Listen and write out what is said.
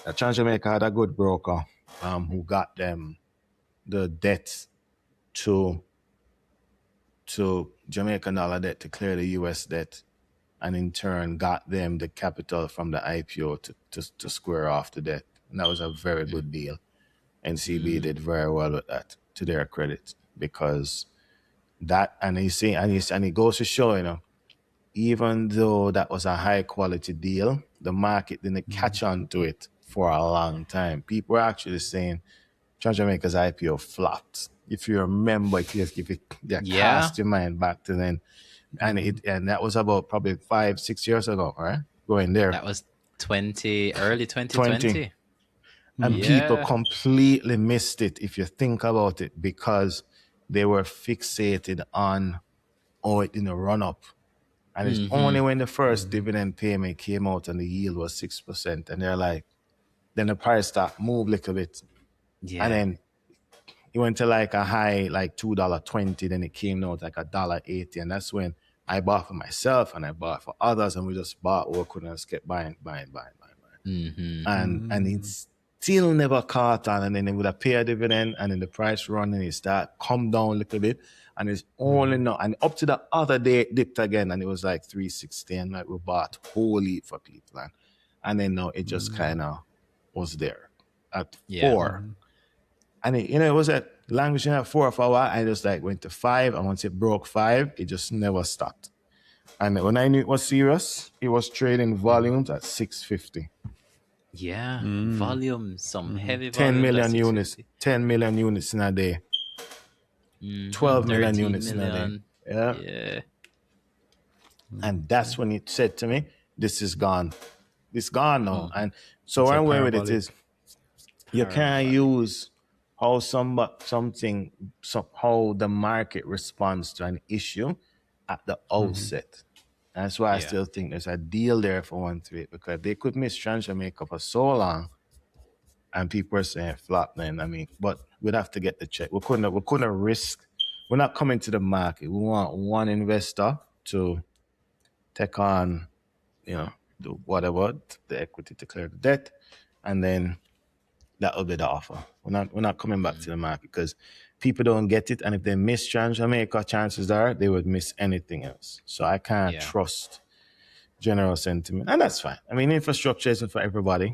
TransJamaica had a good broker who got them the debt to Jamaican dollar debt to clear the US debt, and in turn got them the capital from the IPO to square off the debt. And that was a very good deal. NCB did very well with that, to their credit, because that, and you see, and it goes to show, even though that was a high quality deal, the market didn't catch on to it for a long time. People were actually saying TransJamaica's IPO flopped. If you remember, if you cast your mind back to then, and that was about probably 5-6 years ago, right? Going there. That was early 2020. And people completely missed it, if you think about it, because they were fixated on, it didn't run up. And it's only when the first dividend payment came out and the yield was 6%, and they're like, then the price start move a little bit. Yeah. And then it went to like a high, like $2.20, then it came out like $1.80. And that's when I bought for myself and I bought for others, and we just bought what we couldn't, just kept buying. And it's still never caught on, and then they would have paid a dividend, and then the price run and it start come down a little bit, and it's only now, and up to the other day it dipped again, and it was like 360, and like we bought whole heap for people, and then now it just kind of was there at 4, and it was at language at 4 for a while. I just like went to 5, and once it broke 5, it just never stopped. And when I knew it was serious, it was trading volumes at 650. Yeah, volume, some heavy 10 volume. million units, 10 million units in a day, 12 million units in a day. Yeah. And that's when it said to me, this is gone. It's gone now. And so where I'm going with it is, you can't use how how the market responds to an issue at the outset. That's why I still think there's a deal there for 138, because they could miss TransJamaica for so long, and people are saying flop then. I mean, but we'd have to get the check. We couldn't risk. We're not coming to the market. We want one investor to take on, the equity to clear the debt, and then that will be the offer. We're not coming back to the market, because people don't get it, and if they miss TransJamaica, chances are they would miss anything else. So I can't trust general sentiment, and that's fine. I mean, infrastructure isn't for everybody.